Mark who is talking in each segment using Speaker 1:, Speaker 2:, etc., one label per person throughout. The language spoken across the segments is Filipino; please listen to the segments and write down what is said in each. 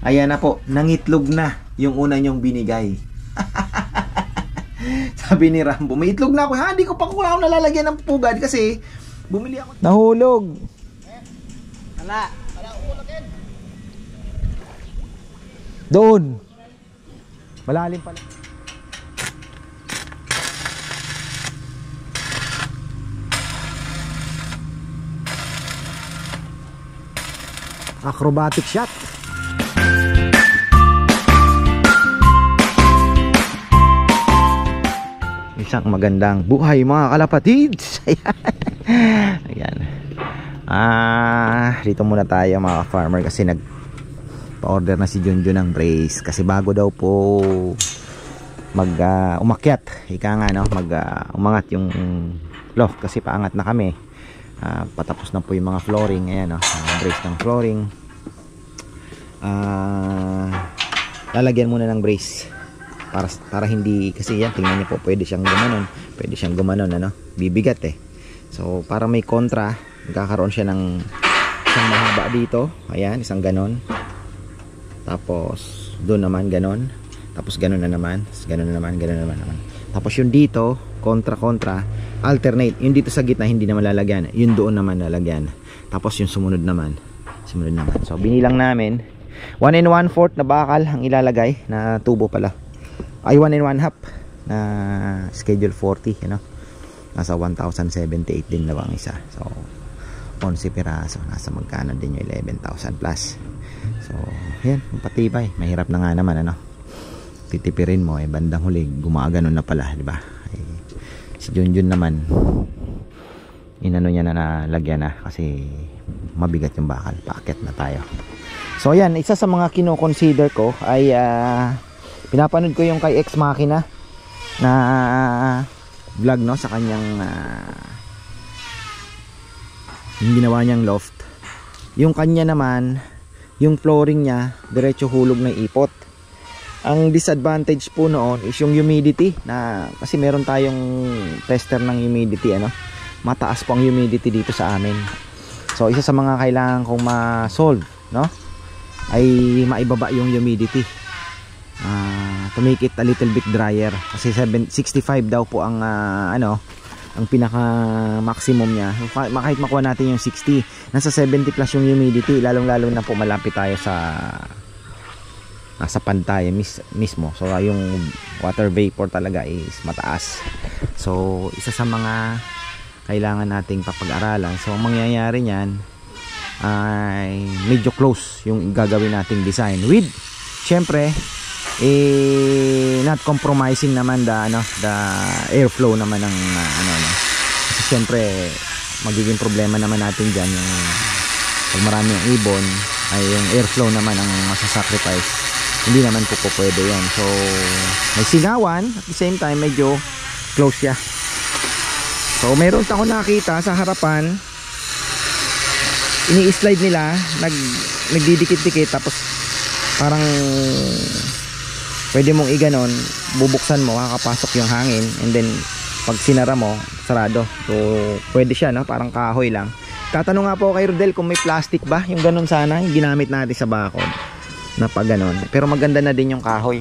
Speaker 1: Ayan na po, nangitlog na yung una nyong binigay. Sabi ni Rambo, may itlog na ako. Ha, hindi ko pa ako nalalagyan ng pugad kasi bumili ako. Nahulog.
Speaker 2: Wala.
Speaker 1: Doon. Malalim pala. Acrobatic shot. Isang magandang buhay mga kalapatids. Ayan. Dito muna tayo mga farmer kasi nag-order na si Junjun ng brace kasi bago daw po umakyat. Ika nga no, umangat yung loft kasi paangat na kami. Patapos na po yung mga flooring. Ayan no, brace ng flooring. Lalagyan muna ng brace para hindi, kasi yan tingnan niyo po, pwede siyang gumanon ano, bibigat so para may kontra, magkakaroon siya ng isang mahaba dito, ayan, isang ganon, tapos doon naman ganon, tapos ganon na naman, ganon na naman, ganon na naman, tapos yung dito kontra alternate, yung dito sa gitna hindi naman lalagyan, yung doon naman lalagyan, tapos yung sumunod naman. So binilang namin 1 1/4 na bakal ang ilalagay na tubo pala, ay 1 1/2 na schedule 40, you know? Nasa 1,078 din daw ang isa. So 11 piraso, nasa magkano din yung 11,000 plus. So yan, patibay. Mahirap na nga naman ano, titipirin mo bandang huli gumagano na pala, di ba? Si Junjun naman inano niya na nalagyan na kasi mabigat yung bakal, paakyat na tayo. So yan, isa sa mga kino-consider ko ay pinapanood ko yung kay Ex Machina na vlog no, sa kanyang yung ginawa niyang loft. Yung kanya naman, yung flooring niya diretso hulog ng ipot. Ang disadvantage po noon is yung humidity, na kasi meron tayong tester ng humidity ano. Mataas po ang humidity dito sa amin. So isa sa mga kailangan kong ma-solve no, ay maibaba yung humidity. To make it a little bit drier kasi 65 daw po ang ang pinaka maximum niya. Kahit makuha natin yung 60, nasa 70 plus yung humidity, lalong lalo na po malapit tayo sa nasa pantay mismo. So yung water vapor talaga is mataas. So isa sa mga kailangan nating papag-aralan. So ang mangyayari niyan ay medyo close yung gagawin nating design with syempre not compromising naman the airflow naman ng kasi syempre magiging problema naman natin diyan yung pag marami yung ibon ay yung airflow naman ang masasacrifice, hindi naman po pwede yan. So may singawan at the same time medyo close siya. So mayroon ako nakita sa harapan, ini-slide nila, nagdidikit-dikit, tapos parang pwede mong iganon, bubuksan mo, kakapasok yung hangin, and then pag sinara mo, sarado. So pwede siya no, parang kahoy lang. Tatanong nga po kay Rodel kung may plastic ba, yung ganon sana yung ginamit natin sa bakod na pag ganon, pero maganda na din yung kahoy.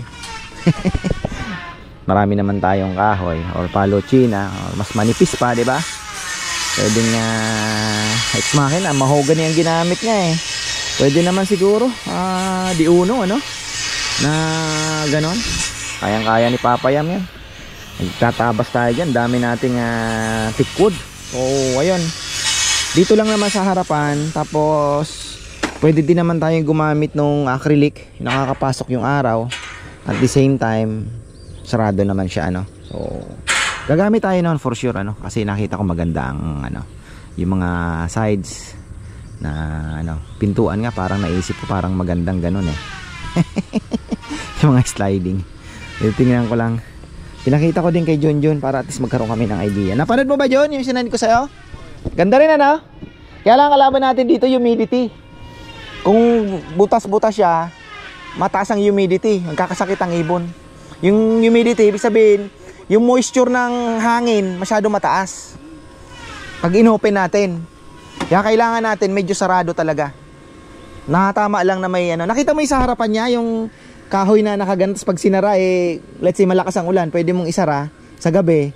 Speaker 1: Marami naman tayong kahoy or palo china or mas manipis pa, di ba? Pwede nga Ex Machina, mahogany ang ginamit niya Pwede naman siguro di uno ano na ganon, kayang-kaya ni Papa Yam yan. Nagtatabas tayo dyan, dami nating thickwood. So ayun, dito lang naman sa harapan. Tapos pwede din naman tayong gumamit nung acrylic, nakakapasok yung araw, at the same time sarado naman siya ano. So gagamit tayo noon for sure ano, kasi nakita ko maganda ang yung mga sides na pintuan nga, parang naisip ko parang magandang ganon yung mga sliding. Tingnan ko lang, pinakita ko din kay Junjun para at least magkaroon kami ng idea. Napanood mo ba Jun yung sinend ko sa'yo? Ganda rin ano? Kaya lang kalaban natin dito humidity. Kung butas-butas siya, mataas ang humidity, magkakasakit ang ibon. Yung humidity, ibig sabihin yung moisture ng hangin masyado mataas pag inopen natin. Kaya kailangan natin medyo sarado talaga. Nakatama lang na may ano. Nakita mo yung sa harapan niya, yung kahoy na nakagantos pag sinara let's say malakas ang ulan, pwede mong isara sa gabi.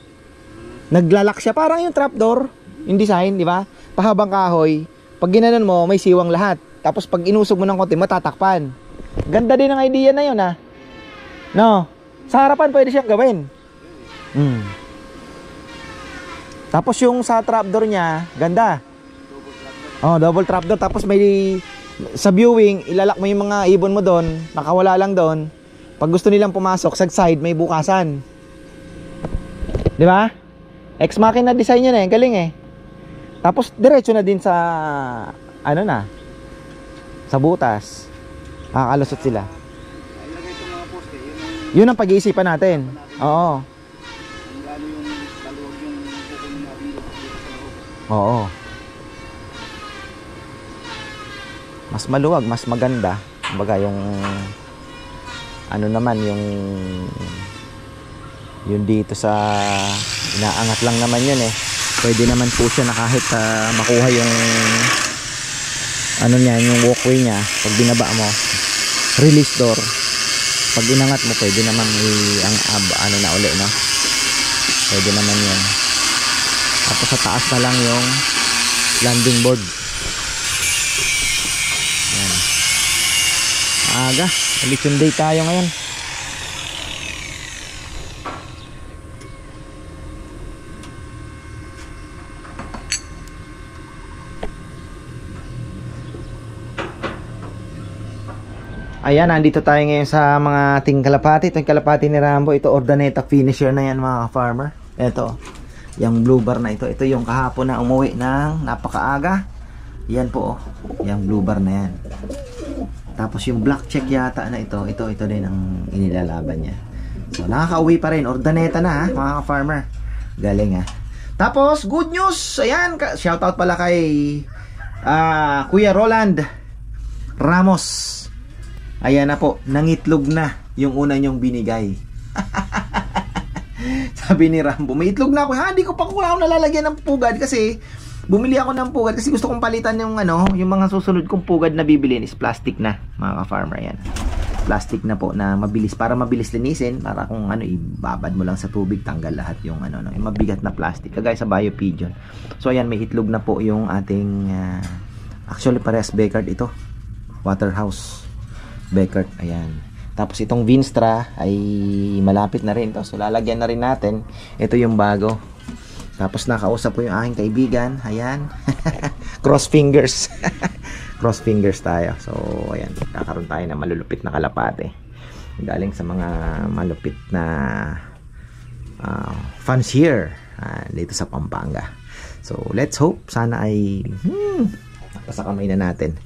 Speaker 1: Naglalak siya, parang yung trapdoor, yung design, di ba? Pahabang kahoy, pag ginanon mo, may siwang lahat. Tapos pag inusog mo ng konti, matatakpan. Ganda din ang idea na yun, ha? No? Sa harapan pwede siyang gawin. Tapos yung sa trapdoor niya, ganda. Oh, double trapdoor. Tapos may sa viewing, ilalak mo yung mga ibon mo doon, nakawala lang doon. Pag gusto nilang pumasok sa side, may bukasan. 'Di ba? Ex machina design niya, galing eh. Tapos diretso na din sa ano na. Sa butas. Kakalusot sila.
Speaker 2: Ilagay itong mga poste,
Speaker 1: yun ang pag-iisipan natin. Oo.
Speaker 2: lalo yung baluwag yung kukunin natin dito sa loob.
Speaker 1: Oo. Mas maluwag, mas maganda. Kumbaga yung ano naman yung dito sa inaangat lang naman yun eh. Pwede naman po siya na kahit makuha yung ano niya, yung walkway niya. Pag binaba mo, release door. Pag inangat mo, pwede naman ano na uli, no? Pwede naman yun. Tapos sa taas na lang yung landing board. Ayan. Aga, election day tayo ngayon. Ayan, nandito tayo ngayon sa mga ating kalapati. Ito yung kalapati ni Rambo. Ito, Ordaneta finisher na yan, mga farmer. Ito, yung blue bar na ito. Ito yung kahapon na umuwi ng napakaaga. Yan po, oh. Yung blue bar na yan. Tapos yung black check yata na ito. Ito din ang inilalaban niya. So, nakaka-uwi pa rin. Ordaneta na, ha, mga farmer. Galing, ha. Tapos, good news. Ayan, shoutout pala kay Kuya Roland Ramos. Ayan na po, nangitlog na yung una nyong binigay. Sabi ni Rambo, may itlog na ako. Hindi ko pa nalalagyan ng pugad kasi bumili ako ng pugad kasi gusto kong palitan yung yung mga susunod kong pugad na bibilin is plastic na, mga ka-farmer. Yan. Plastic na po na mabilis, para mabilis linisin, para kung ibabad mo lang sa tubig, tanggal lahat yung yung mabigat na plastic, kagaya sa Bio Pigeon. So ayan, may itlog na po yung ating actually parehas Beckard ito. Waterhouse Beckard, ayan. Tapos itong Vinstra ay malapit na rin to. So lalagyan na rin natin. Ito yung bago. Tapos nakausap ko yung aking kaibigan. Ayan. Cross fingers. Cross fingers tayo. So ayan, kakaroon tayo ng malulupit na kalapate. Galing sa mga malupit na fancier dito sa Pampanga. So let's hope sana ay napasa kamay na natin.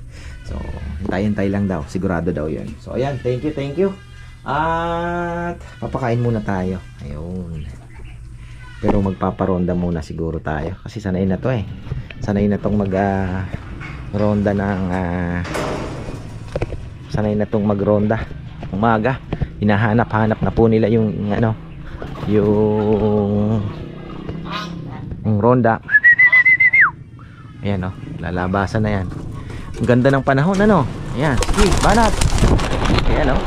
Speaker 1: So, hintay-hintay lang daw. Sigurado daw yun. So, ayan. Thank you. At papakain muna tayo. Ayun. Pero magpaparonda muna siguro tayo. Kasi sanay na to eh. Sanay na tong ronda ng sanay na tong magronda. Umaga. Hinahanap-hanap na po nila yung yung ronda. Ayan, lalabasan na yan. Ang ganda ng panahon, ayan, sige, banat. Ayan, ang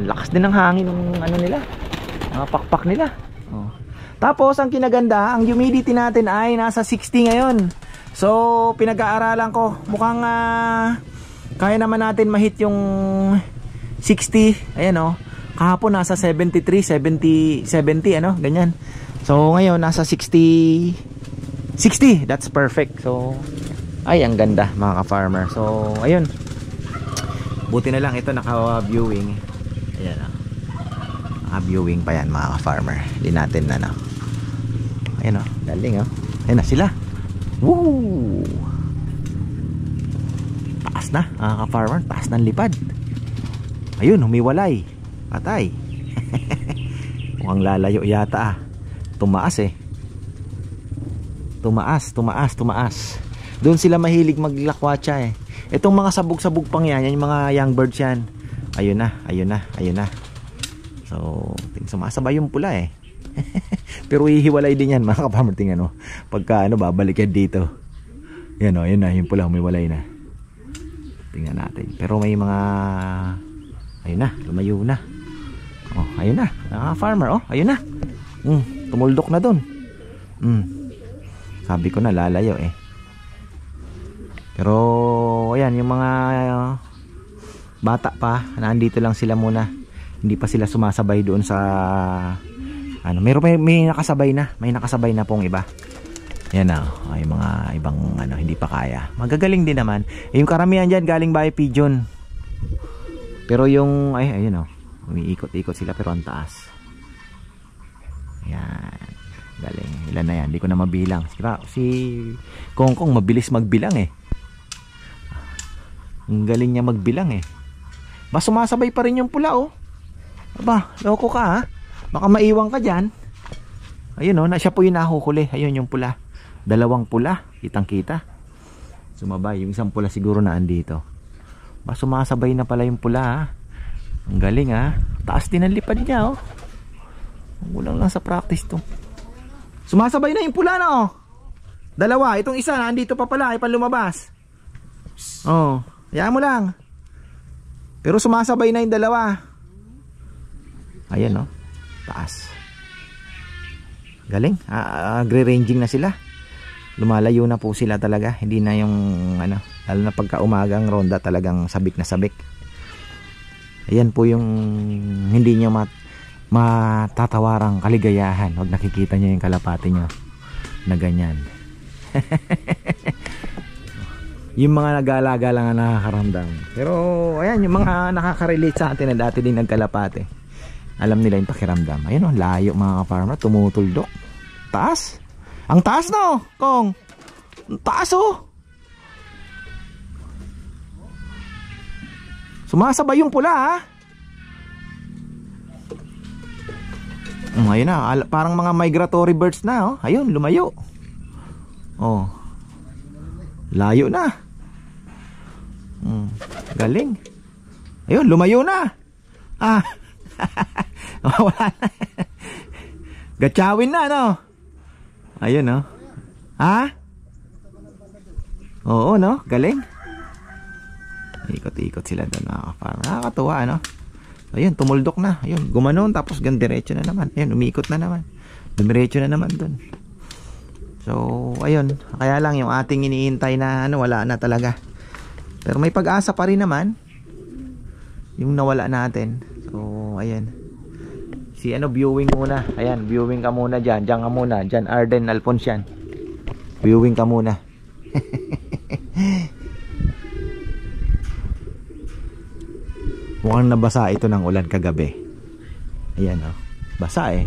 Speaker 1: lakas din ng hangin ng nila, mga pakpak nila. Tapos ang kinaganda, ang humidity natin ay nasa 60 ngayon. So pinag-aaralan ko, mukhang kaya naman natin mahit yung 60. Ayan, kahapon nasa 73, 70, ganyan. So ngayon nasa 60, that's perfect. So ay, ang ganda, mga ka-farmer. So, ayun. Buti na lang ito naka-viewing. Ayan, naka-viewing pa yan, mga ka-farmer. Hindi natin Ayan, galing, Ayan na sila. Woo! Taas na, mga ka-farmer. Taas ng lipad. Ayun, humiwalay. Patay. Mukhang lalayo yata, Tumaas, Tumaas. Doon sila mahilig maglakwatsa eh. Itong mga sabog-sabog pang yan, yung mga young birds yan. Ayun na. So, sumasabay yung pula eh. Pero hihiwalay din yan, mga ka-farmer. Pagka babalik yan dito. Yan na, yung pula humiwalay na. Tingnan natin. Pero may mga, ayun na, lumayo na. Oh, ayun na, farmer, oh, ayun na. Tumuldok na dun. Sabi ko na lalayo eh. Pero ayan, yung mga bata pa, nandito lang sila muna. Hindi pa sila sumasabay doon sa ano, may nakasabay na, pong iba. Yan na, ay mga ibang ano, hindi pa kaya. Magagaling din naman. Yung karamihan diyan galing Bahay Pigeon. Pero yung ayun oh, umiikot-ikot sila pero ang taas. Yan. Galing. Ilan na yan? Hindi ko na mabilang. Si Kongkong mabilis magbilang eh. Ang galing niya magbilang eh. Ba, sumasabay pa rin yung pula oh. Aba, loko ka ha. Baka maiwang ka dyan. Ayun oh, siya po yung nahuhuli. Ayun yung pula. 2 pula. Kitang kita. Sumabay. Yung isang pula siguro na andito. Ba, sumasabay na pala yung pula ha. Ang galing ha. Taas din ang lipad niya oh. Kulang lang sa practice to. Sumasabay na yung pula na oh. 2. Itong isa nandito pa pala. Ay panlumabas. Oh. Hayaan mo lang. Pero sumasabay na yung 2. Ayan oh. Taas. Galing. Agre-ranging na sila. Lumalayo na po sila talaga. Hindi na yung ano, lalo na pagka umagang ronda talagang sabik na sabik. Ayan po yung hindi nyo matatawarang kaligayahan. Huwag nakikita nyo yung kalapati nyo na ganyan. Yung mga nag-aalaga lang na nakakaramdam. Pero ayan, yung mga nakaka-relate sa atin na dati din nagkalapati, alam nila yung pakiramdam. Ayun oh, layo mga farmer, tumutuldok. Taas. Ang taas no, Kong. Ang taas oh. Sumasabay yung pula ha. Ayun na, parang mga migratory birds na oh. Ayun, lumayo. Oh. Layo na. Galing. Ayun, lumayo na. Wala na. Gatchawin na no. Ayun no. Ha? Oo no, galing. Ikot-ikot sila doon. Nakakatuwa ano. Ayun, tumuldok na. Ayun, gumanon tapos gandiretso na naman. Ayun, umiikot na naman. Dumiretso na naman doon. So, ayun. Kaya lang yung ating iniintay na ano, wala na talaga. Pero may pag-asa pa rin naman. Yung nawala natin. So, ayan. Si ano, viewing muna. Ayan, viewing ka muna dyan. Diyan ka muna. Diyan, Arden Alfonsian. Viewing ka muna. Mukhang nabasa ito ng ulan kagabi. Ayan oh. Basa eh.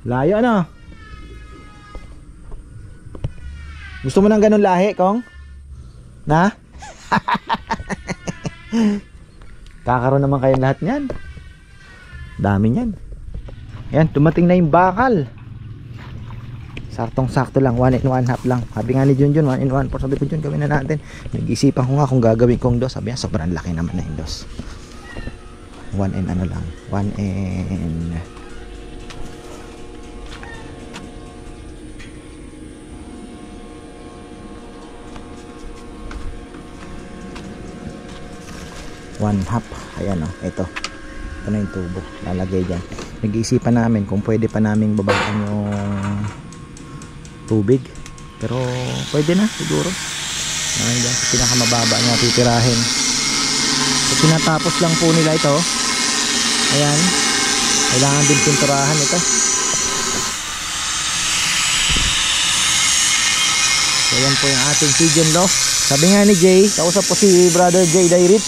Speaker 1: Layo ano? Gusto mo ng ganun lahi, Kong? Na? Kakaroon naman kayo lahat niyan. Dami niyan. Ayan, dumating na yung bakal. Saktong-sakto lang, 1 1/2 lang. Sabi nga ni Junjun, 1 1/4. Sabi ko, Jun, gawin na natin. Nag-isipan ko nga kung gagawin kong dos. Sabi niya, sobrang laki naman na yung dos. 1 and ano lang. 1 and... one half. Ayan o, ito na yung tubo, lalagay dyan. Nag-iisipan namin kung pwede pa namin babaan yung tubig, pero pwede na siguro. Ayan dyan, pinakamababa niya titirahin. So, tinatapos lang po nila ito. Ayan, kailangan din pinturahan ito. So yan po yung ating pigeon loft. Sabi nga ni Jay, kausap po si brother Jay Dairit,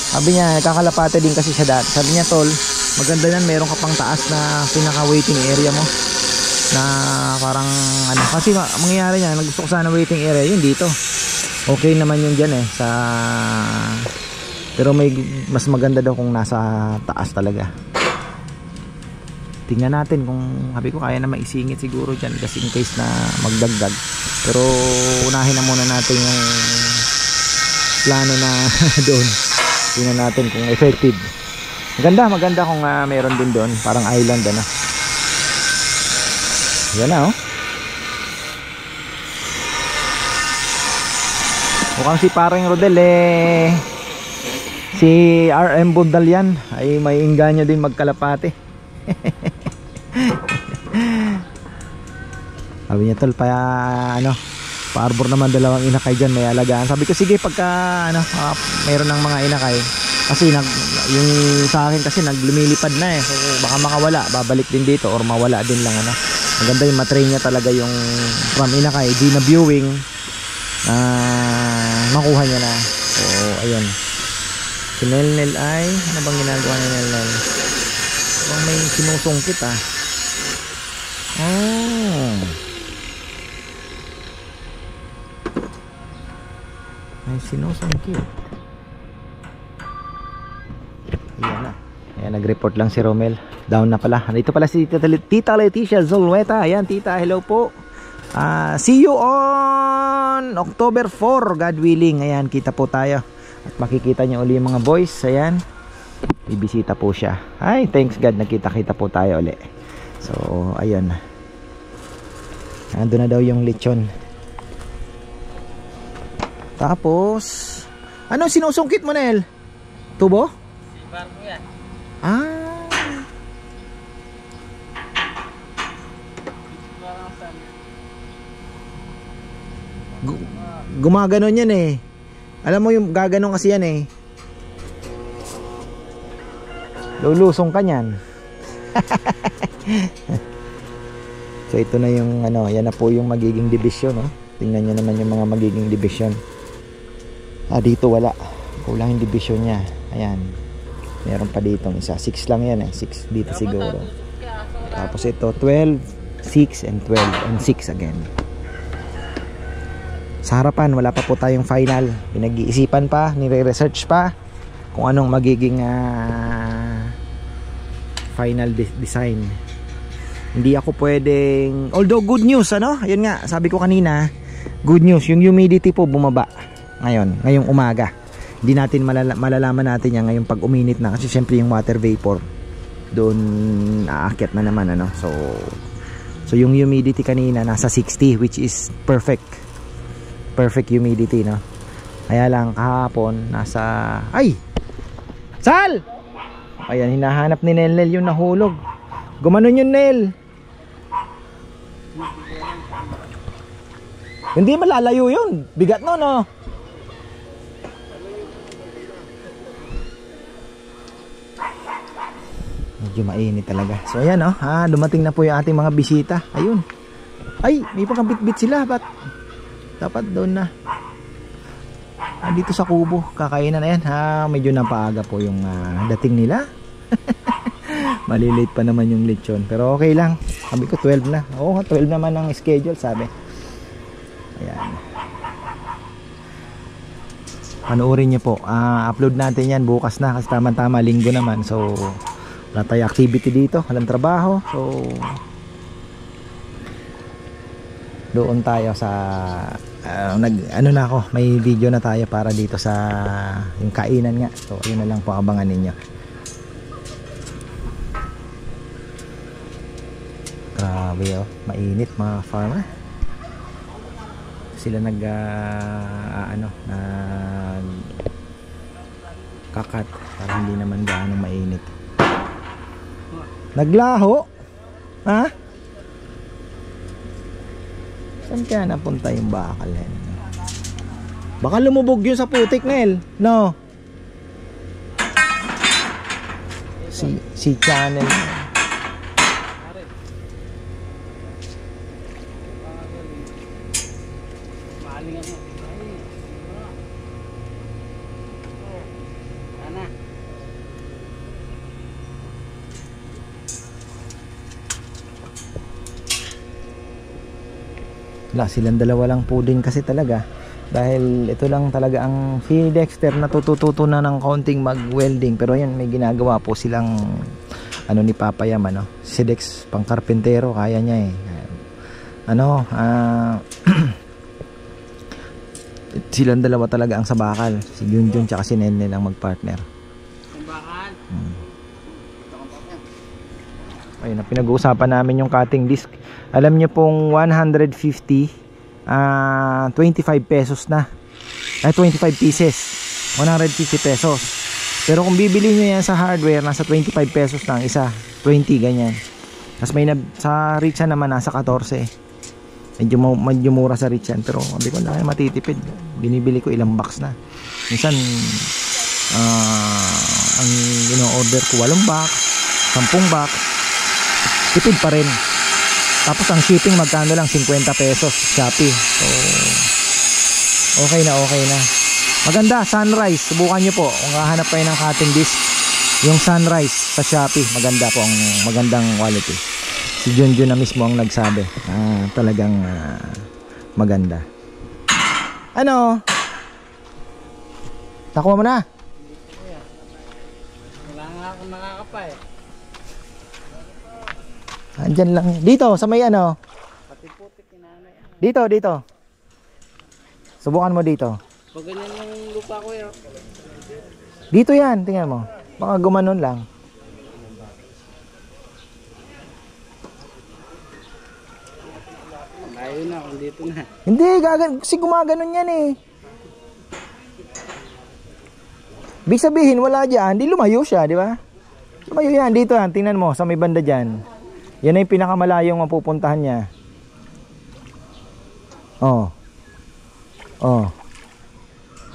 Speaker 1: sabi niya, kakalapate din kasi siya dati. Sabi niya, tol, maganda yan, meron ka pang taas na pinaka waiting area mo. Na parang ano, kasi mangyayari niya, gusto ko sana waiting area yun dito. Okay naman yun dyan eh sa, pero may mas maganda daw kung nasa taas talaga. Tingnan natin kung, sabi ko, kaya na maisingit siguro dyan kasi in case na magdagdag. Pero unahin na muna natin yung plano na doon. Tingnan natin kung effective. Maganda kung meron din doon, parang island ano. Yan na oh. Mukhang si parang Rodel si RM Bundal yan ay may inganyo din magkalapate. Sabi niya tol pa-arbor naman dalawang inakay dyan, may alagaan. Sabi ko sige pagka mayroon ng mga inakay kasi yung sa akin kasi lumilipad na so baka makawala, babalik din dito or mawala din lang maganda yung matrain niya talaga yung from inakay, di na viewing makuha niya na. So ayun, si Nelnel ay ano bang ginagawa ni Nelnel? May sinusungkit may sinusungkit. Ayan na. Ayan, nag-report lang si Romel. Down na pala. Dito pala si Tita Leticia Zulueta. Ayan, Tita, hello po. See you on October 4, God willing. Ayan, kita po tayo. At makikita niyo uli yung mga boys. Ayan. Bibisita po siya. Ay, thanks God. Nakita-kita po tayo uli. So, ayan. Ando na daw yung lechon. Tapos, ano sinusungkit mo, Nel? Tubo?
Speaker 2: Sibar mo yan.
Speaker 1: Gumaganon yan Alam mo yung gaganon kasi yan lulusong ka niyan. So ito na yung yan na po yung magiging division Tingnan nyo naman yung mga magiging division. Dito wala, kulang yung division nya. Ayan, meron pa dito isa, 6 lang yan 6 dito siguro. Tapos ito 12, 6 and 12 and 6 again. Sa harapan wala pa po tayong final, pinag-iisipan pa, nire-research pa kung anong magiging final design. Hindi ako pwedeng, although good news ayun nga, sabi ko kanina, good news, yung humidity po bumaba ngayong umaga. Hindi natin malalaman natin yan ngayong pag uminit na kasi syempre yung water vapor doon aakyat na naman so yung humidity kanina nasa 60, which is perfect humidity kaya lang kahapon nasa Sal! Ayan, hinahanap ni Nelnel yung nahulog. Gumanon yun, Nel. Hindi malalayo yun, bigat no. Medyo mainit talaga. So ayan dumating na po yung ating mga bisita. Ayun. Ay, may pagkabit-bit sila. Dapat doon na. Dito sa kubo. Kakainan na yan. Medyo napaaga po yung dating nila. Malilate pa naman yung lechon. Pero okay lang. Sabi ko 12 na. Oo, 12 naman ang schedule sabi. Ayan. Panoorin nyo po. Upload natin yan bukas na. Kasi tama-tama linggo naman. So wala tayo activity dito, walang trabaho. So doon tayo sa na ako, may video na tayo para dito sa yung kainan nga. So yun na lang po, abangan ninyo. Grabe mainit mga farmer. Sila nag kakat para hindi naman gaano mainit. Naglaho? Saan kaya napunta yung bakal yan? Baka lumubog yun sa putik, Nel. No? Si channel. Silang dalawa lang po din kasi talaga, dahil ito lang talaga ang si Dexter natututo na ng kaunting mag welding, pero yan may ginagawa po silang ni Papa Yam si Dex pang karpentero, kaya niya silang dalawa talaga ang sabakal, si Junjun tsaka si Nenel ang magpartner.
Speaker 2: Sabakal.
Speaker 1: Ayun, pinag-uusapan namin yung cutting disc. Alam nyo pong 150 25 pesos na. ay 25 pieces, 150 pesos. Pero kung bibili nyo yan sa hardware, nasa 25 pesos lang isa, 20 ganyan. Tapos may sa Richan naman nasa 14. Medyo mura sa Richan, pero hindi ko na matitipid. Binibili ko ilang box na. Minsan ang ino-order ko 8 box, 10 box, tipid pa rin. Tapos ang shipping magkano lang, 50 pesos Shopee. So okay na. Maganda, Sunrise, subukan nyo po kung hahanap kayo ng cutting disc. Yung Sunrise sa Shopee, maganda po, ang magandang quality. Si Junjun na mismo ang nagsabi, talagang maganda. Ano? Nakuha mo na?
Speaker 2: Wala nga akong nakakapa eh.
Speaker 1: Andyan lang. Dito, sa may ano?
Speaker 2: Pati putik kinanay.
Speaker 1: Dito. Subukan mo dito.
Speaker 2: Pag ganyan yung lupa ko eh.
Speaker 1: Dito yan, tingnan mo. Baka gumanon lang.
Speaker 2: Ayaw na kung dito na.
Speaker 1: Hindi, kasi gumaganon yan eh. Ibig sabihin, wala dyan. Di lumayo siya, di ba? Lumayo yan. Dito yan, tingnan mo, sa may banda dyan. Yan ay pinakamalayong mapupuntahan niya. Oh.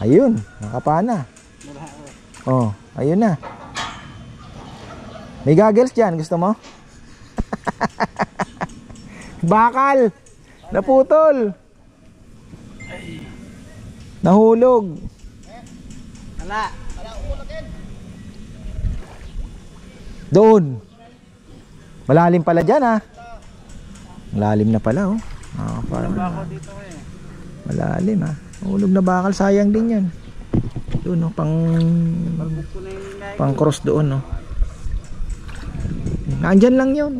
Speaker 1: Ayun, nakapana. Oh, ayun na. May goggles dyan, gusto mo? Bakal. Naputol. Nahulog.
Speaker 2: Wala.
Speaker 1: Doon. Malalim pala dyan ha. Malalim na pala oh. Parang
Speaker 2: Dito eh.
Speaker 1: malalim ha. Hulog na bakal, sayang din yan. Doon oh, pang cross doon oh. Nandyan lang yun.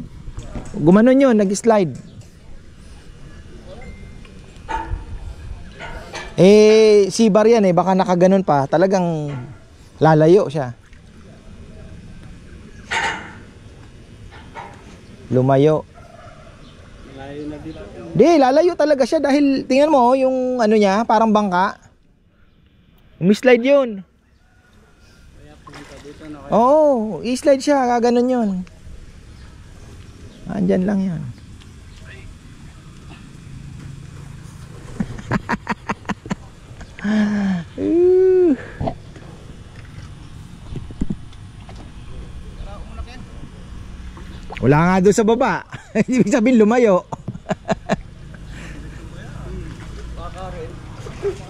Speaker 1: Gumanon yun, nag-slide. Sibar yan eh, baka nakaganon pa. Talagang lalayo siya. Lumayo.
Speaker 2: Malayo na dito.
Speaker 1: Di, lalayo talaga siya dahil tingnan mo yung ano niya, parang bangka. Umi-slide yun.
Speaker 2: Kaya punta dito na.
Speaker 1: Oo, i-slide siya, kaganon yun. Andyan lang yun. Wala nga doon sa baba. Ibig sabihin lumayo.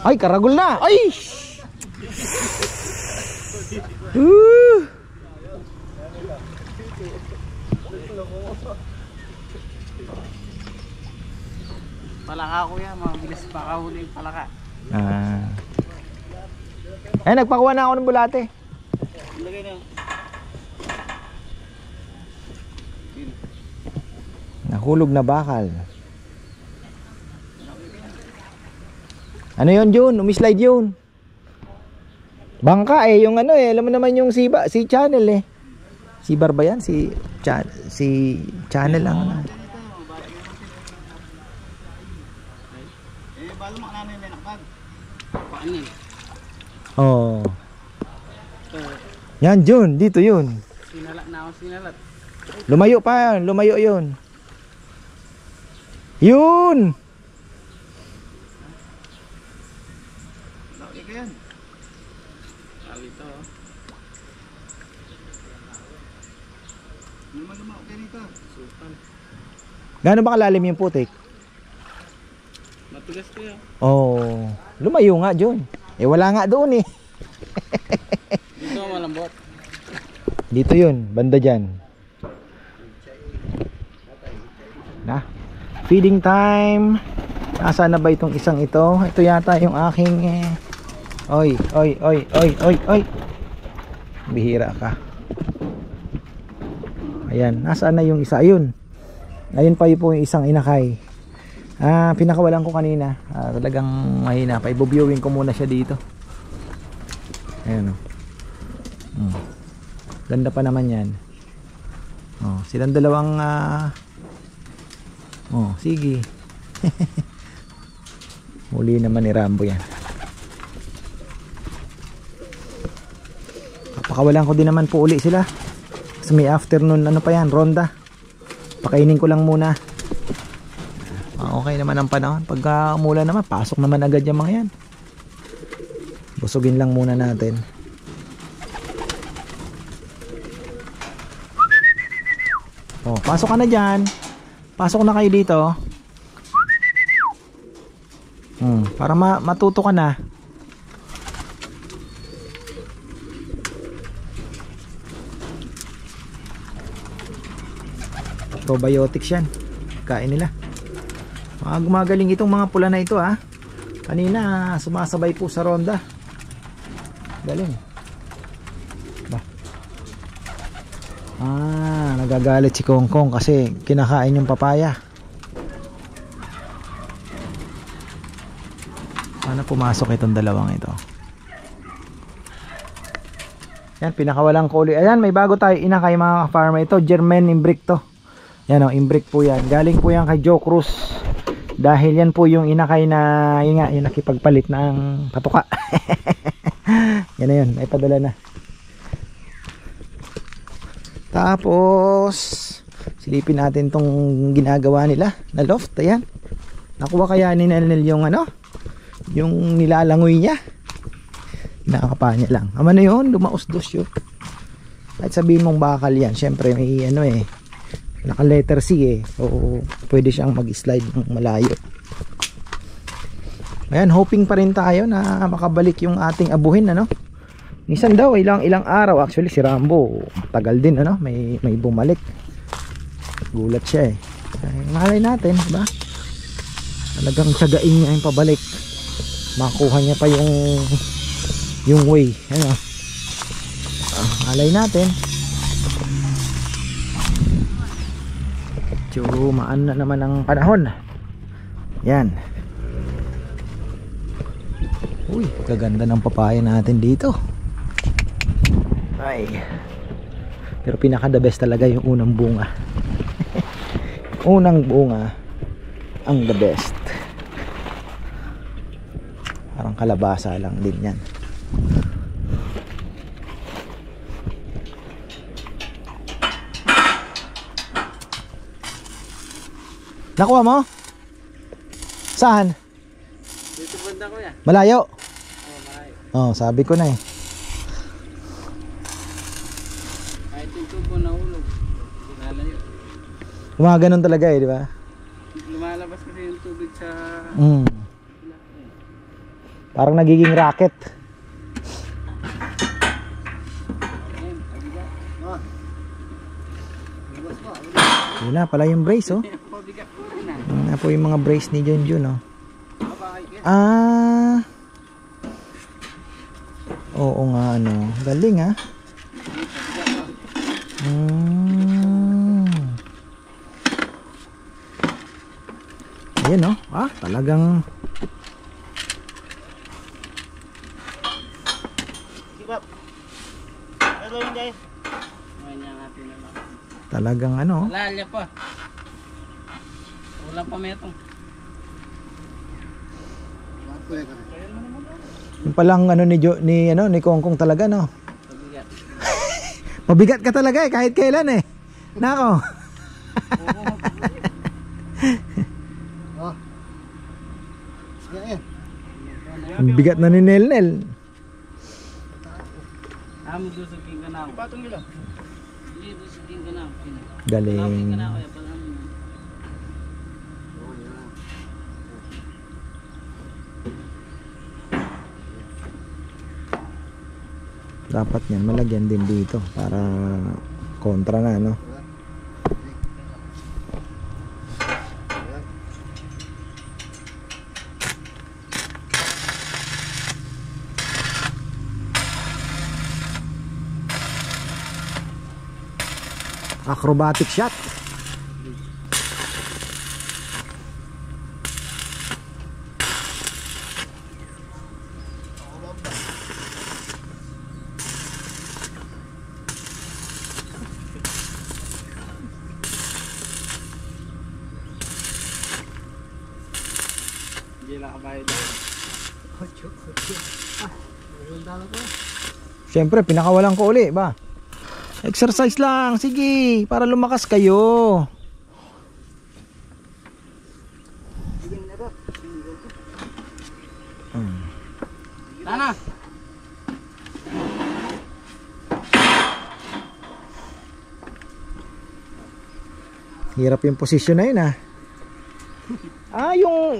Speaker 1: Ay, karagol na. Ay!
Speaker 2: Palaka ko yan, mabilis makahuli yung palaka.
Speaker 1: Ay, nagpakuha na ako ng bulate.
Speaker 2: Lagay na.
Speaker 1: Nahulog na bakal. Ano yun, Jun? Umi-slide yun. Bangka eh, yung ano eh, alam mo naman yung si Channel eh. Si Bar ba yan? Si Channel lang.
Speaker 2: Balo mo kananay na nakbag. Paan yan?
Speaker 1: Oh. Yan, Jun, dito yun.
Speaker 2: Sinalat na ako, sinalat.
Speaker 1: Lumayo pa yan, lumayo yun. Yun!
Speaker 2: Laki ka yan. Alito. Lumag-lumag ka nito. Sultan.
Speaker 1: Gaano ba kalalim yung putik?
Speaker 2: Matigas ko yan.
Speaker 1: Oh, lumayo nga, Jun. Eh wala nga doon eh.
Speaker 2: Dito malambot.
Speaker 1: Dito yun, banda dyan. Na, feeding time. Nasaan na ba itong isang ito? Ito yata yung aking Oy. Bihira ka. Ayan, nasaan na yung isa? Ayun. Ayun pa po yung isang inakay. Pinakawalan ko kanina. Talagang mahina pa. Ibubuwing ko muna siya dito. Ayan o. Ganda pa naman yan. Silang dalawang sige. Huli naman ni Rambo yan. Pakawalan ko din naman po uli sila. Kasi may afternoon ano pa yan, ronda. Pakainin ko lang muna. Okay naman ang panahon. Pagka umulan naman, pasok naman agad yung mga yan. Busugin lang muna natin. Oh, pasok ka na dyan. Pasok na kayo dito. Para matuto ka na. Probiotics yan. Kain nila. Gumagaling itong mga pula na ito ha. Kanina sumasabay po sa ronda. Galing. Nagagalit si Kongkong kasi kinakain yung papaya. Sana pumasok itong dalawang ito. Yan, pinakawalang ko ulit. Ayan, may bago tayo inakay mga farmer. Ito, German Imbrick to. Yan o, Imbrick po yan. Galing po yan kay Joe Cruz. Dahil yan po yung inakay na, yun nga, yung nakipagpalit ng patuka. Yan na yun, may padala na. Tapos silipin natin tong ginagawa nila na loft. Ayan, nakuha kaya ni Nelnel yung ano, yung nilalangoy niya. Nakakapa niya lang. Ama na yun, lumaos-dos yun. Kahit sabihin mong bakal yan, syempre may ano eh, naka letter C eh, so pwede siyang mag-slide ng malayo. Ayan, hoping pa rin tayo na makabalik yung ating abuhin ano. Minsan daw ilang araw, actually si Rambo tagal din ano, may bumalik. Gulat siya eh. Malay natin, diba? Talagang tiyagain niya yung pabalik. Makuha niya pa yung way. Ano? Malay natin. Maan na naman ang panahon. Yan. Uy, kaganda ng papaya natin dito. Ay. Pero pinaka the best talaga yung unang bunga. Unang bunga ang the best. Parang kalabasa lang din yan. Nakuha mo? Saan?
Speaker 2: Dito banda ko yan.
Speaker 1: Malayo?
Speaker 2: Oo, malayo.
Speaker 1: Oh, sabi ko na eh.
Speaker 2: Kahit yung tubo na ulog, lalayo.
Speaker 1: Gumaganon talaga eh, di ba?
Speaker 2: Lumalabas kasi yung tubig sa...
Speaker 1: Parang nagiging rocket. Yun na pala yung brace oh. Yun na po yung mga brace ni Junjun oh. Oo nga ano. Galing ah. Ayan oh. Talagang talagang ano.
Speaker 2: Lalya pa. Wala pa metong.
Speaker 1: Yung palang ano ni Kongkong talaga no.
Speaker 2: Mabigat.
Speaker 1: Mabigat ka talaga eh kahit kailan eh. Nako. Bigat na ni Nelnel.
Speaker 2: Amo dusugin ka na. Ipatong nila. Hindi dusugin ka na.
Speaker 1: Galing. Dapat yan malagyan din dito para kontra na no. Acrobatic shot.
Speaker 2: Hindi lang kabayad. Mayroon dala ko.
Speaker 1: Siyempre, pinakawalan ko uli ba? Exercise lang, sige, para lumakas kayo.
Speaker 2: Tana.
Speaker 1: Hirap yung posisyon na yun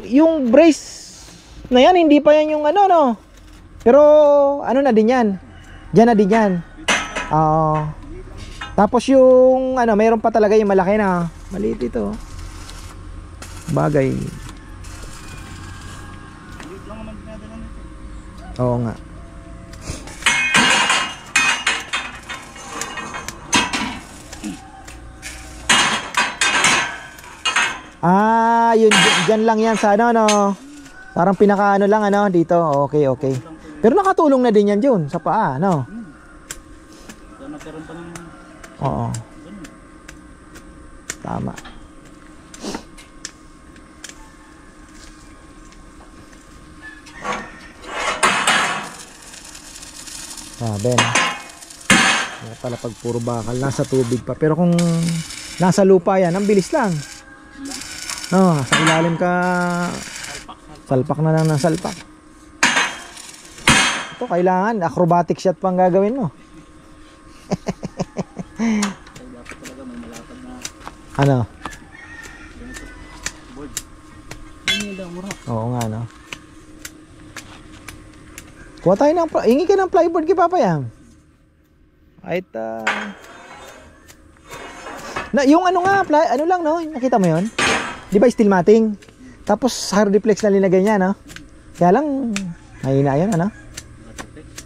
Speaker 1: yung brace na yan, hindi pa yan yung ano no. Pero ano na din yan. Diyan na din yan. Tapos yung ano, mayroon pa talaga yung malaki na. Maliit ito. Bagay. Oo nga. Yun dyan lang yan sa ano no. Parang pinaka ano lang ano dito. Okay, okay. Pero nakatulong na din yan dyan sa paa, no?
Speaker 2: Nagkaroon pa ng...
Speaker 1: Oo. Tama. Ben. Kaya pala pag puro bakal, nasa tubig pa. Pero kung nasa lupa yan, ang bilis lang. No, sa ilalim ka, salpak na lang ng salpak. Ito, kailangan acrobatic shot pang gagawin mo.
Speaker 2: Dapat talaga may malapad na...
Speaker 1: Ano?
Speaker 2: board.
Speaker 1: Oo nga, no? Kuha tayo ng... Hingi ka ng plyboard kay Papa Yam. Kahit, yung ano nga, ano lang, no? Nakita mo yun? Di ba steel matting? Tapos hardiplex na linagay niya, no? Kaya lang, mahina yun, ano?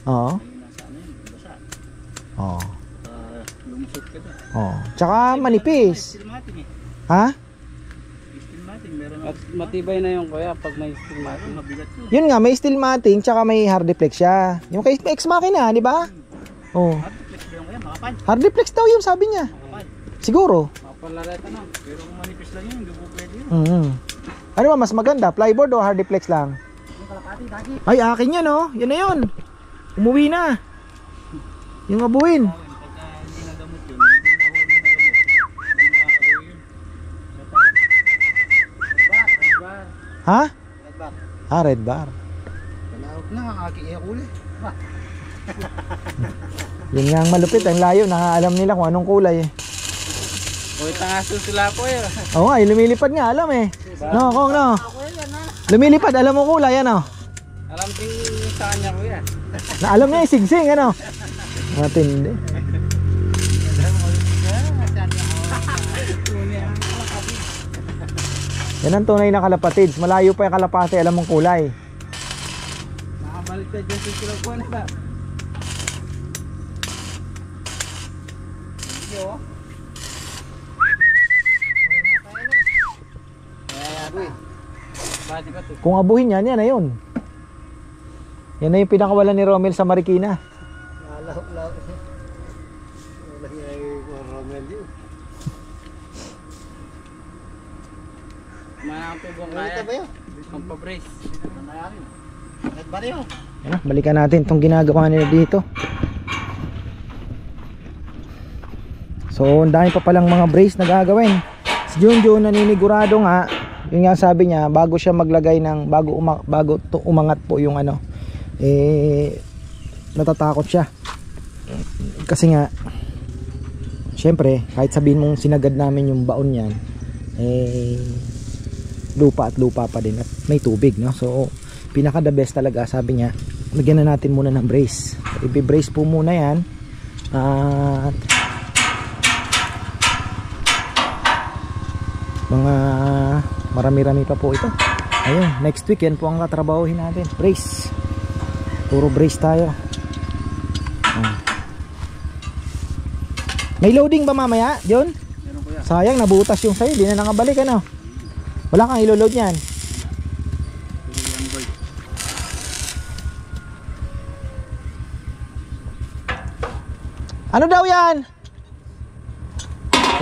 Speaker 1: Oo. Oo.
Speaker 2: Lumusot ka na.
Speaker 1: Oo. Tsaka manipis.
Speaker 2: Steel matting eh.
Speaker 1: Ha?
Speaker 2: Steel matting, meron
Speaker 3: At matibay na yung kuya pag may steel matting.
Speaker 2: mabigat yun.
Speaker 1: Yun nga, may steel matting, tsaka may hardiplex siya. Yung kay Ex Machina, di ba? Oo.
Speaker 2: Hardiplex ba yung kaya? Makapal.
Speaker 1: Hardiplex daw yun, sabi niya.
Speaker 2: Makapal.
Speaker 1: Siguro.
Speaker 3: Mapalareta na.
Speaker 2: Pero kung manipis lang yun, hindi po pwede yun.
Speaker 1: Ano ba mas maganda? Plyboard o hardiplex lang?
Speaker 2: Yung kalapati, dagi.
Speaker 1: Ay, akin yan, oh. Yan na yun. Umuwi na. Yung abuin.
Speaker 2: Pagka hindi nagamot yun, hindi nahuli na gamot. Hindi makakauwi yun. Red bar.
Speaker 1: Ha?
Speaker 2: Red bar.
Speaker 1: Red bar.
Speaker 2: Kalawag na, kakakiiyak uli.
Speaker 1: Yun nga ang malupit. Ang layo. Nakaalam nila kung anong kulay eh.
Speaker 3: O itangasun sila po eh.
Speaker 1: Oo nga, lumilipad nga. Alam eh. No, Kong, no. Lumilipad. Alam mo kulay, ano?
Speaker 3: Alam din sa kanya kuya.
Speaker 1: Na alam niya yung sigsing, ano? Matindi. Yan ang tunay na kalapatids. Malayo pa yung kalapati. Alam mong kulay.
Speaker 3: Nakabalik na dyan sa silapuan ba? Bati pa to.
Speaker 1: Kung abuhin yan, yan na yun. Yan na yung pinakawalan ni Romel sa Marikina.
Speaker 3: Manang tubong kaya. Ang pa-brace.
Speaker 2: Red bar yun.
Speaker 1: Yan na, balikan natin itong ginagawa nila dito. So, ang dami pa palang mga brace na gagawin. Si Junjun naninigurado nga, yun nga sabi niya, bago siya maglagay ng, bago to umangat po yung ano, natatakot siya. Kasi nga, syempre, kahit sabihin mong sinagad namin yung baon niyan, lupa at lupa pa din at may tubig, no? So, pinaka the best talaga, sabi niya, lagyan na natin muna ng brace. So, i-brace po muna yan. At mga marami-rami pa po ito. Ayun, next week yan po ang tatrabahuhin natin. Brace. Puro brace tayo. May loading ba mamaya, John?
Speaker 2: Meron ko yan.
Speaker 1: Sayang, nabutas yung sayo. Di na nakabalik, ano? Wala kang ilo-load yan. Ano daw yan?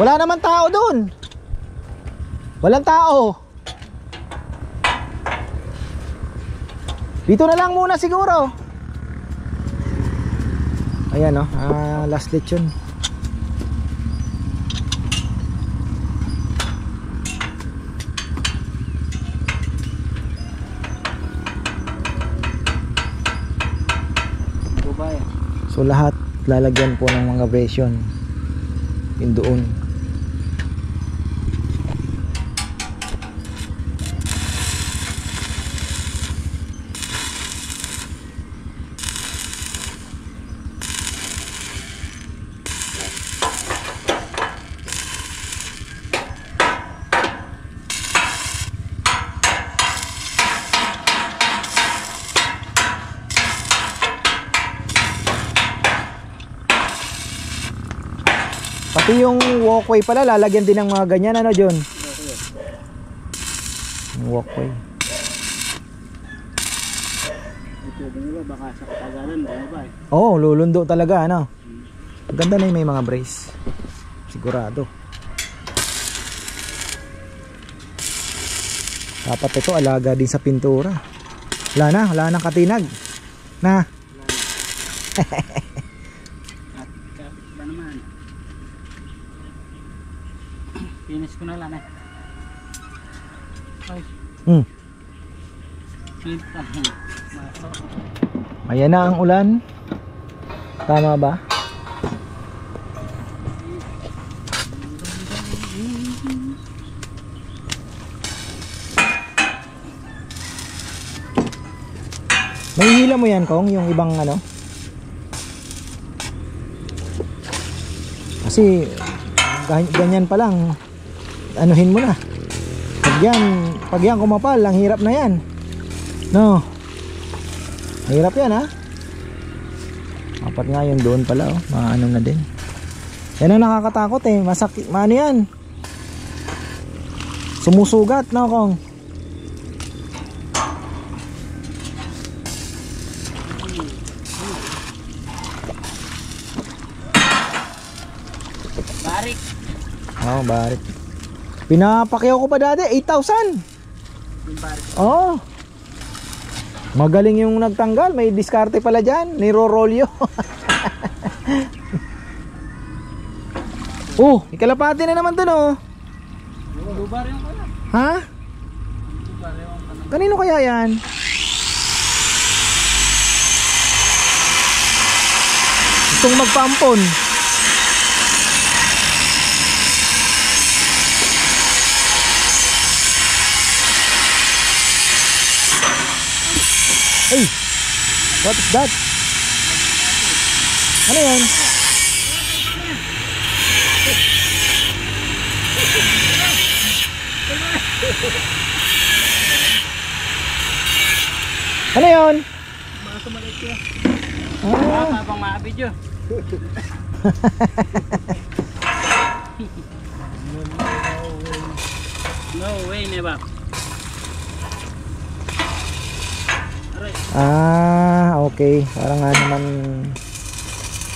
Speaker 1: Wala naman tao dun. Walang tao. Dito na lang muna siguro. Ayan oh, last lechon.
Speaker 3: Dubai.
Speaker 1: So lahat lalagyan po ng mga version yun doon. Pati yung walkway pala lalagyan din ng mga ganyan, ano John? Yung walkway.
Speaker 3: Ito din ba baka sa katagalan ba eh.
Speaker 1: Oo, lulundo talaga, ano? Ang ganda na yung may mga brace. Sigurado. Dapat ito alaga din sa pintura. Wala na katinag. Na.
Speaker 3: At ba naman. Finish ko na lang eh. Ay.
Speaker 1: Ayan na ang ulan. Tama ba? May hila mo yan, Kong, yung ibang ano? Kasi ganyan pa lang anuhin mo na. Pag yan kumapal, ang hirap na yan. No. Hirap yan, ha. Apat nga yung doon pala, oh. Maano na din. Yan ang nakakatakot eh. Masakit, maano yan. Sumusugat, no, Kong.
Speaker 3: Barik.
Speaker 1: Oh, barik. Pinapakyaw ko pa dati, 8,000.
Speaker 3: Yung barik.
Speaker 1: Oh. Magaling yung nagtanggal, may diskarte pala diyan, ni Rorolyo. Oh, ikalapati na naman 'to, no.
Speaker 3: Dubar yung pala.
Speaker 1: Ha?
Speaker 3: Dubar yung pala.
Speaker 1: Kanino kaya 'yan? Gustong magpampon. Hey, what is that? Ano yan? Ano yun?
Speaker 3: Baka maliit ko.
Speaker 1: Ah,
Speaker 3: Habang maabidyo. No way, never.
Speaker 1: Okay. Parang nga naman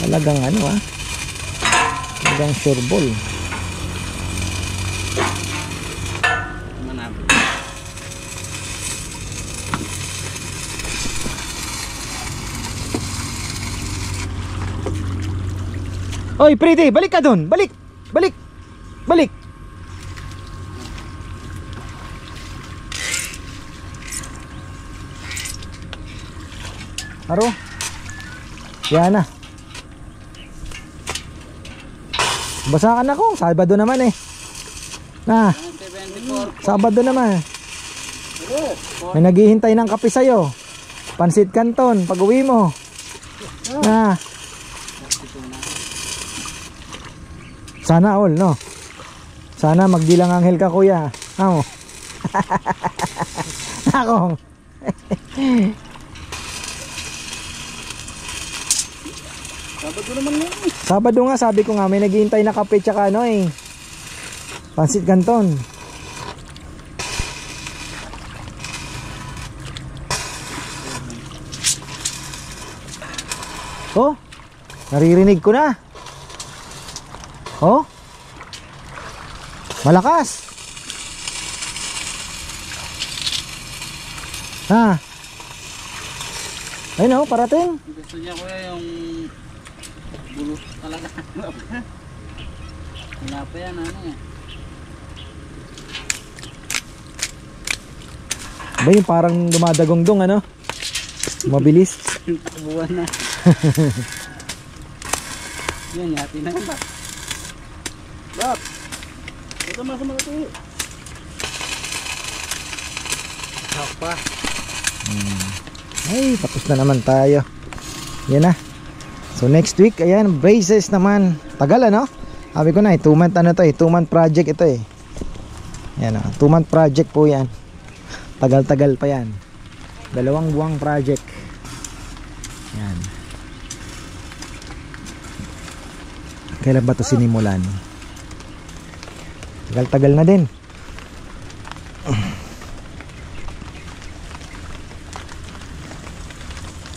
Speaker 1: talagang ano talagang sure ball.
Speaker 3: Manabot.
Speaker 1: Oy, pretty, balik ka dun. Balik. Aro. Yan na. Basakan ako. Sabado naman eh. Na.
Speaker 3: 24.
Speaker 1: Sabado naman. May naghihintay ng kape sa'yo. Pansit Canton. Pag uwi mo. Na. Sana all, no? Sana magdilang anghel ka, kuya. Ako. Ako.
Speaker 3: Sabado naman yun.
Speaker 1: Sabado nga, sabi ko nga, may naghihintay na kape tsaka ano eh. Pansit Canton. Oh, naririnig ko na. Oh, malakas. Ha. Ayun oh, parating.
Speaker 3: Gusto niya kuya yung Bulot talaga. Wala pa yan, ano eh.
Speaker 1: Ba yung parang dumadagongdong ano? Mabilis.
Speaker 3: Takbuhan na. Yan, yati na yan ba?
Speaker 2: Bap! Ito mga ito.
Speaker 3: Hapa.
Speaker 1: Ay, tapos na naman tayo. Yan na. So next week, ayan, braces naman. Tagal ano? Sabi ko na, 2 month ano to eh, 2 month project ito eh. Yan o, 2 month project po yan. Tagal-tagal pa yan. 2 buwang project. Yan. Kailan ba ito sinimulan? Tagal-tagal na din.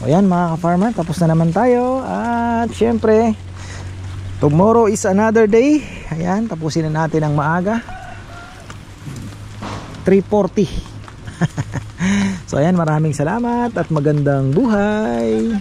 Speaker 1: O yan mga ka-farmer, tapos na naman tayo. At syempre, tomorrow is another day. Ayan, tapusin na natin ang maaga. 3:40. So ayan, maraming salamat at magandang buhay.